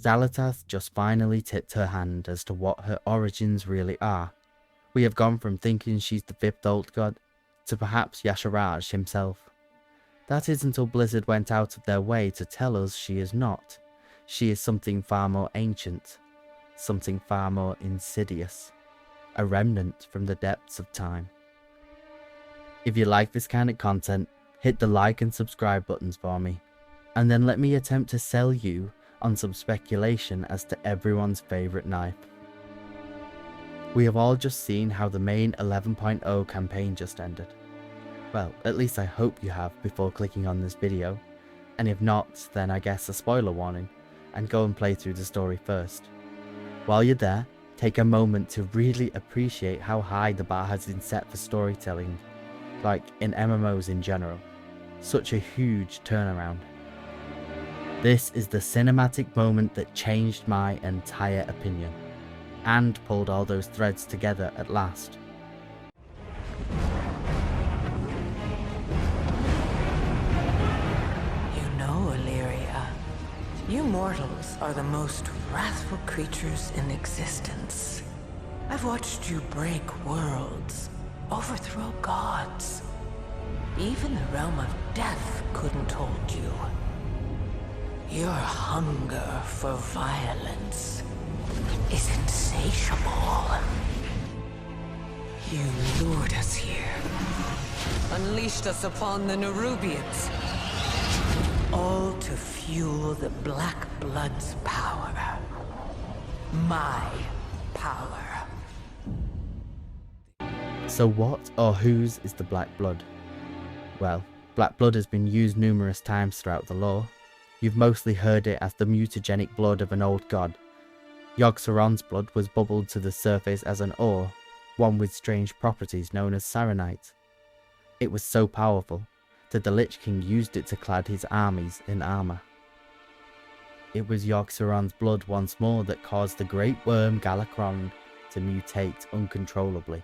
Xal'atath just finally tipped her hand as to what her origins really are. We have gone from thinking she's the 5th old god to perhaps Y'Shaarj himself. That is until Blizzard went out of their way to tell us she is not. She is something far more ancient, something far more insidious, a remnant from the depths of time. If you like this kind of content, hit the like and subscribe buttons for me, and then let me attempt to sell you on some speculation as to everyone's favourite knife. We have all just seen how the main 11.0 campaign just ended. Well, at least I hope you have before clicking on this video, and if not, then I guess a spoiler warning, and go and play through the story first. While you're there, take a moment to really appreciate how high the bar has been set for storytelling, like in MMOs in general. Such a huge turnaround. This is the cinematic moment that changed my entire opinion, and pulled all those threads together at last. You mortals are the most wrathful creatures in existence. I've watched you break worlds, overthrow gods. Even the realm of death couldn't hold you. Your hunger for violence is insatiable. You lured us here, unleashed us upon the Nerubians, all to fuel the Black Blood's power. My power. So what or whose is the Black Blood? Well, Black Blood has been used numerous times throughout the lore. You've mostly heard it as the mutagenic blood of an old god. Yogg-Saron's blood was bubbled to the surface as an ore, one with strange properties known as saronite. It was so powerful that the Lich King used it to clad his armies in armour. It was Yogg-Saron's blood once more that caused the great worm Galakrond to mutate uncontrollably.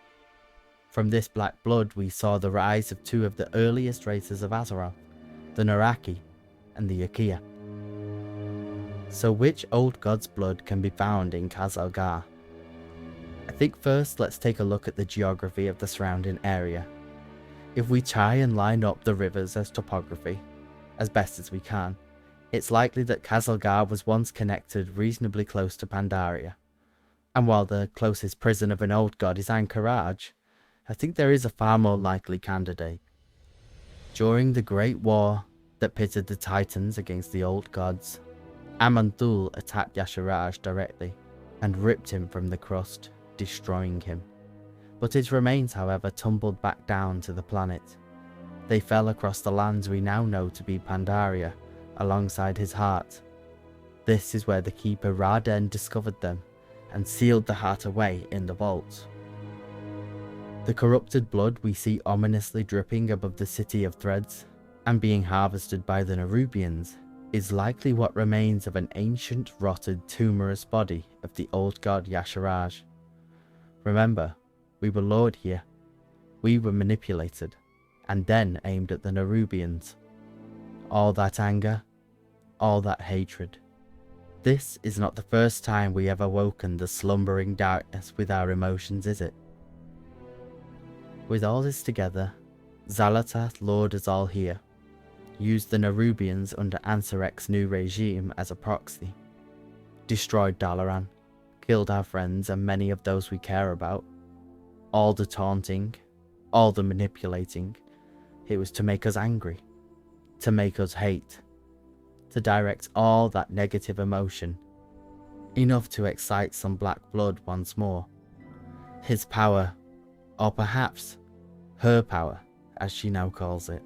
From this black blood we saw the rise of two of the earliest races of Azeroth, the Naraki and the Yakia. So which old god's blood can be found in Khazalgar? I think first let's take a look at the geography of the surrounding area. If we try and line up the rivers as topography, as best as we can, it's likely that Khazalgar was once connected reasonably close to Pandaria. And while the closest prison of an old god is Anchorage, I think there is a far more likely candidate. During the Great War that pitted the Titans against the old gods, Aman'Thul attacked Y'Shaarj directly and ripped him from the crust, destroying him. But his remains, however, tumbled back down to the planet. They fell across the lands we now know to be Pandaria, alongside his heart. This is where the keeper Raden discovered them, and sealed the heart away in the vault. The corrupted blood we see ominously dripping above the City of Threads, and being harvested by the Nerubians, is likely what remains of an ancient, rotted, tumorous body of the old god Y'Shaarj. Remember, we were lured here, we were manipulated, and then aimed at the Nerubians. All that anger, all that hatred. This is not the first time we have awoken the slumbering darkness with our emotions, is it? With all this together, Xal'atath lured us all here, used the Nerubians under Ansarek's new regime as a proxy, destroyed Dalaran, killed our friends and many of those we care about. All the taunting, all the manipulating, it was to make us angry, to make us hate, to direct all that negative emotion, enough to excite some black blood once more. His power, or perhaps her power, as she now calls it.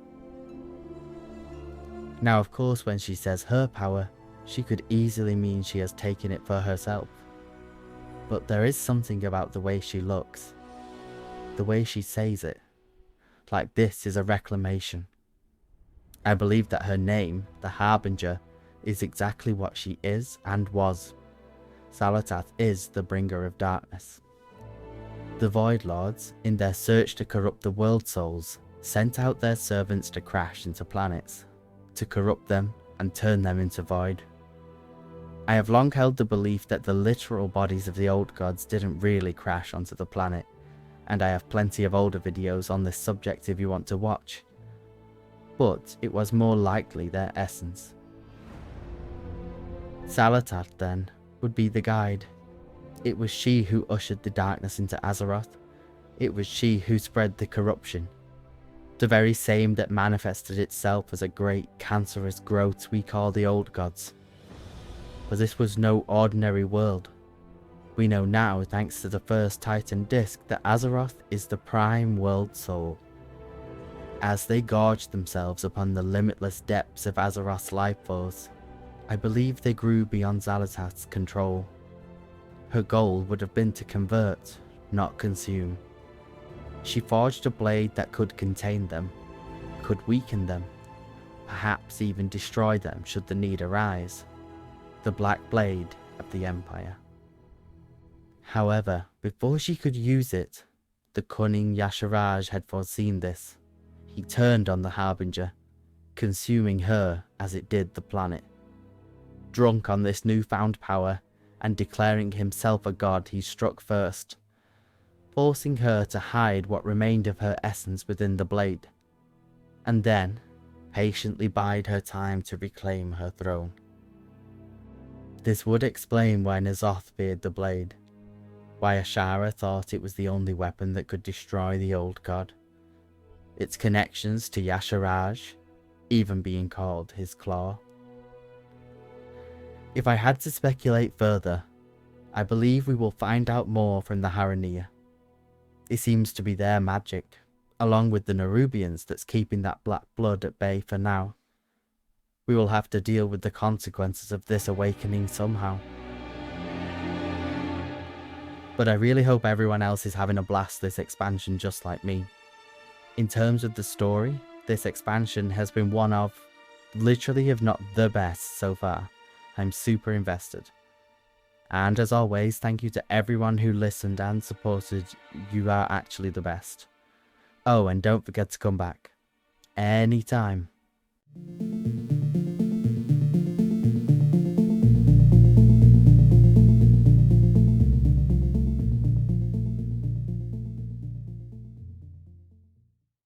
Now of course when she says her power, she could easily mean she has taken it for herself. But there is something about the way she looks, the way she says it, like this is a reclamation. I believe that her name, the Harbinger, is exactly what she is and was. Xal'atath is the bringer of darkness. The Void Lords, in their search to corrupt the world souls, sent out their servants to crash into planets, to corrupt them and turn them into void. I have long held the belief that the literal bodies of the old gods didn't really crash onto the planet, and I have plenty of older videos on this subject if you want to watch. But it was more likely their essence. Xal'atath, then, would be the guide. It was she who ushered the darkness into Azeroth. It was she who spread the corruption. The very same that manifested itself as a great cancerous growth we call the Old Gods. But this was no ordinary world. We know now, thanks to the first Titan disc, that Azeroth is the prime world soul. As they gorged themselves upon the limitless depths of Azeroth's life force, I believe they grew beyond Xal'atath's control. Her goal would have been to convert, not consume. She forged a blade that could contain them, could weaken them, perhaps even destroy them should the need arise. The Black Blade of the Empire. However, before she could use it, the cunning Y'Shaarj had foreseen this. He turned on the Harbinger, consuming her as it did the planet. Drunk on this newfound power, and declaring himself a god, he struck first, forcing her to hide what remained of her essence within the blade, and then patiently bide her time to reclaim her throne. This would explain why N'Zoth feared the blade, why Azshara thought it was the only weapon that could destroy the old god, its connections to Y'Shaarj even being called his claw. If I had to speculate further, I believe we will find out more from the Haranir. It seems to be their magic, along with the Nerubians, that's keeping that black blood at bay for now. We will have to deal with the consequences of this awakening somehow. But I really hope everyone else is having a blast this expansion just like me. In terms of the story, this expansion has been one of, literally if not the best so far. I'm super invested. And as always, thank you to everyone who listened and supported. You are actually the best. Oh, and don't forget to come back anytime.